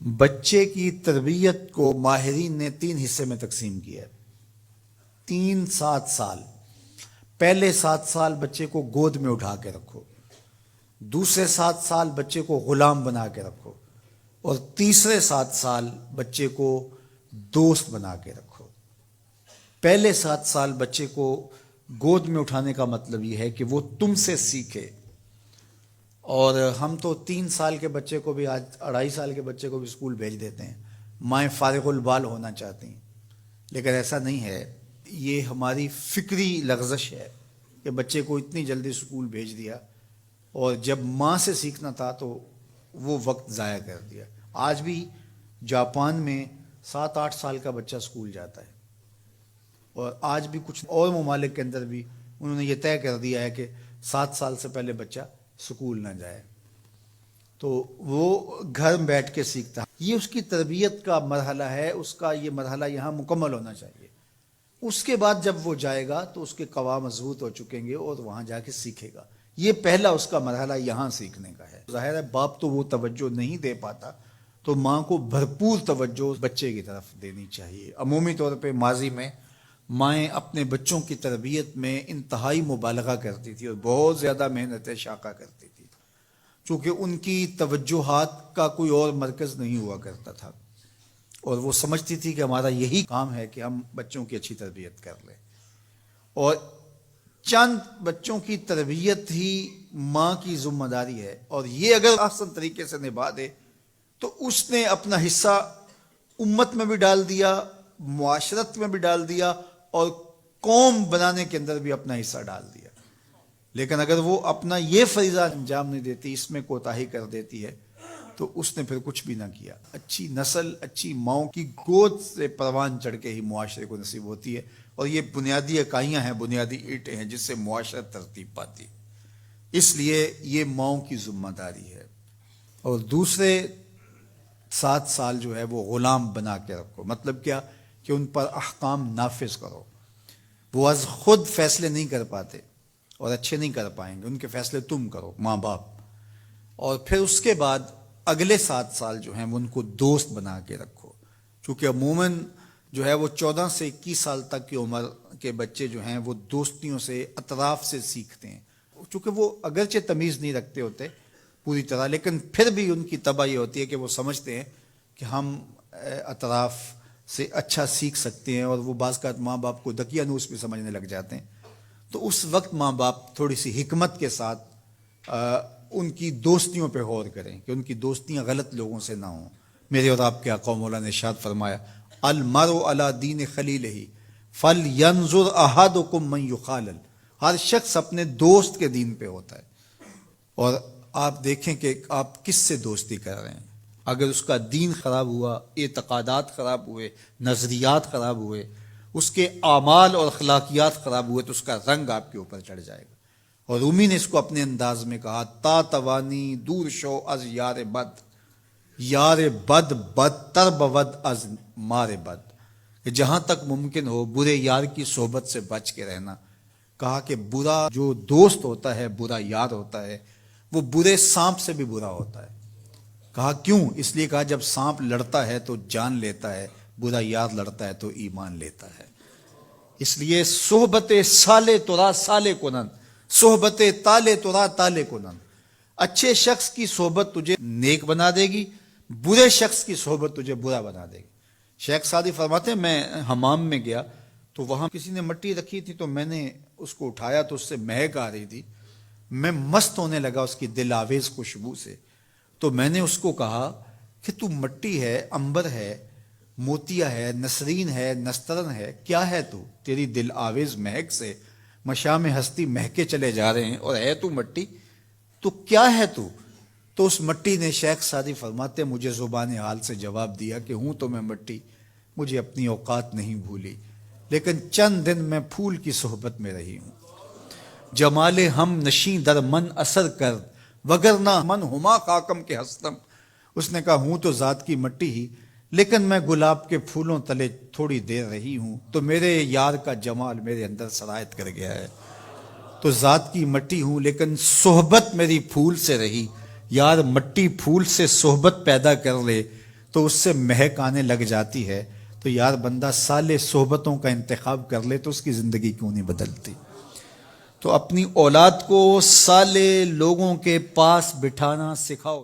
بچے کی تربیت کو ماہرین نے 3 حصے میں تقسیم کیا ہے۔ 7 سال۔ پہلے 7 سال بچے کو گود میں اٹھا کے رکھو، دوسرے 7 سال بچے کو غلام بنا کے رکھو، اور تیسرے 7 سال بچے کو دوست بنا کے رکھو۔ پہلے 7 سال بچے کو گود میں اٹھانے کا مطلب یہ ہے کہ وہ تم سے سیکھے، اور ہم تو 3 سال کے بچے کو بھی، آج 2.5 سال کے بچے کو بھی اسکول بھیج دیتے ہیں، مائیں فارغ البال ہونا چاہتی ہیں، لیکن ایسا نہیں ہے۔ یہ ہماری فکری لغزش ہے کہ بچے کو اتنی جلدی اسکول بھیج دیا، اور جب ماں سے سیکھنا تھا تو وہ وقت ضائع کر دیا۔ آج بھی جاپان میں 7-8 سال کا بچہ اسکول جاتا ہے، اور آج بھی کچھ اور ممالک کے اندر بھی انہوں نے یہ طے کر دیا ہے کہ 7 سال سے پہلے بچہ سکول نہ جائے، تو وہ گھر میں بیٹھ کے سیکھتا ہے۔ یہ اس کی تربیت کا مرحلہ ہے، اس کا یہ مرحلہ یہاں مکمل ہونا چاہیے۔ اس کے بعد جب وہ جائے گا تو اس کے قواعد مضبوط ہو چکیں گے اور وہاں جا کے سیکھے گا۔ یہ پہلا اس کا مرحلہ یہاں سیکھنے کا ہے۔ ظاہر ہے باپ تو وہ توجہ نہیں دے پاتا، تو ماں کو بھرپور توجہ بچے کی طرف دینی چاہیے۔ عمومی طور پہ ماضی میں مائیں اپنے بچوں کی تربیت میں انتہائی مبالغہ کرتی تھی اور بہت زیادہ محنت شاقہ کرتی تھی، چونکہ ان کی توجہات کا کوئی اور مرکز نہیں ہوا کرتا تھا، اور وہ سمجھتی تھی کہ ہمارا یہی کام ہے کہ ہم بچوں کی اچھی تربیت کر لیں، اور چند بچوں کی تربیت ہی ماں کی ذمہ داری ہے، اور یہ اگر احسن طریقے سے نبھا دے تو اس نے اپنا حصہ امت میں بھی ڈال دیا، معاشرت میں بھی ڈال دیا، اور قوم بنانے کے اندر بھی اپنا حصہ ڈال دیا۔ لیکن اگر وہ اپنا یہ فریضہ انجام نہیں دیتی، اس میں کوتاہی کر دیتی ہے، تو اس نے پھر کچھ بھی نہ کیا۔ اچھی نسل اچھی ماؤں کی گود سے پروان چڑھ کے ہی معاشرے کو نصیب ہوتی ہے، اور یہ بنیادی اکائیاں ہیں، بنیادی اینٹیں ہیں جس سے معاشرت ترتیب پاتی۔ اس لیے یہ ماؤں کی ذمہ داری ہے۔ اور دوسرے 7 سال جو ہے وہ غلام بنا کے رکھو۔ مطلب کیا؟ کہ ان پر احکام نافذ کرو۔ وہ از خود فیصلے نہیں کر پاتے اور اچھے نہیں کر پائیں گے، ان کے فیصلے تم کرو، ماں باپ۔ اور پھر اس کے بعد اگلے 7 سال جو ہیں وہ ان کو دوست بنا کے رکھو، چونکہ عموماً جو ہے وہ 14 سے 21 سال تک کی عمر کے بچے جو ہیں وہ دوستیوں سے، اطراف سے سیکھتے ہیں، چونکہ وہ اگرچہ تمیز نہیں رکھتے ہوتے پوری طرح، لیکن پھر بھی ان کی طبع یہ ہوتی ہے کہ وہ سمجھتے ہیں کہ ہم اطراف سے اچھا سیکھ سکتے ہیں، اور وہ بعض کا ماں باپ کو دقیانوس بھی سمجھنے لگ جاتے ہیں۔ تو اس وقت ماں باپ تھوڑی سی حکمت کے ساتھ ان کی دوستیوں پہ غور کریں کہ ان کی دوستیاں غلط لوگوں سے نہ ہوں۔ میرے اور آپ کے آقا مولا نے ارشاد فرمایا، المرء علی دین خلیلہ فلینظر احدکم من یخالل۔ ہر شخص اپنے دوست کے دین پہ ہوتا ہے، اور آپ دیکھیں کہ آپ کس سے دوستی کر رہے ہیں۔ اگر اس کا دین خراب ہوا، اعتقادات خراب ہوئے، نظریات خراب ہوئے، اس کے اعمال اور اخلاقیات خراب ہوئے، تو اس کا رنگ آپ کے اوپر چڑھ جائے گا۔ اور رومی نے اس کو اپنے انداز میں کہا، تا توانی دور شو از یار بد، یار بد بدتر بود از مار بد، کہ جہاں تک ممکن ہو برے یار کی صحبت سے بچ کے رہنا۔ کہا کہ برا جو دوست ہوتا ہے، برا یار ہوتا ہے، وہ برے سانپ سے بھی برا ہوتا ہے۔ کہا کیوں؟ اس لیے کہا جب سانپ لڑتا ہے تو جان لیتا ہے، برا یار لڑتا ہے تو ایمان لیتا ہے۔ اس لیے صحبت سالے ترا سالے کنن، صحبت تالے ترا تالے کنن۔ اچھے شخص کی صحبت تجھے نیک بنا دے گی، برے شخص کی صحبت تجھے برا بنا دے گی۔ شیخ سعدی فرماتے ہیں، میں حمام میں گیا تو وہاں کسی نے مٹی رکھی تھی، تو میں نے اس کو اٹھایا تو اس سے مہک آ رہی تھی، میں مست ہونے لگا اس کی دل آویز خوشبو سے۔ تو میں نے اس کو کہا کہ تو مٹی ہے، عنبر ہے، موتیا ہے، نسرین ہے، نسترن ہے، کیا ہے تو؟ تیری دل آویز مہک سے مشام ہستی مہکے چلے جا رہے ہیں، اور ہے تو مٹی، تو کیا ہے تو؟ تو اس مٹی نے، شیخ سعدی فرماتے ہیں، مجھے زبان حال سے جواب دیا کہ ہوں تو میں مٹی، مجھے اپنی اوقات نہیں بھولی، لیکن چند دن میں پھول کی صحبت میں رہی ہوں۔ جمال ہم نشیں در من اثر کر، وگرنہ من ہما خاکم کے ہستم۔ اس نے کہا ہوں تو ذات کی مٹی ہی، لیکن میں گلاب کے پھولوں تلے تھوڑی دیر رہی ہوں تو میرے یار کا جمال میرے اندر سرایت کر گیا ہے۔ تو ذات کی مٹی ہوں لیکن صحبت میری پھول سے رہی۔ یار مٹی پھول سے صحبت پیدا کر لے تو اس سے مہک آنے لگ جاتی ہے، تو یار بندہ صالح صحبتوں کا انتخاب کر لے تو اس کی زندگی کیوں نہیں بدلتی؟ تو اپنی اولاد کو صالح لوگوں کے پاس بٹھانا سکھاؤ۔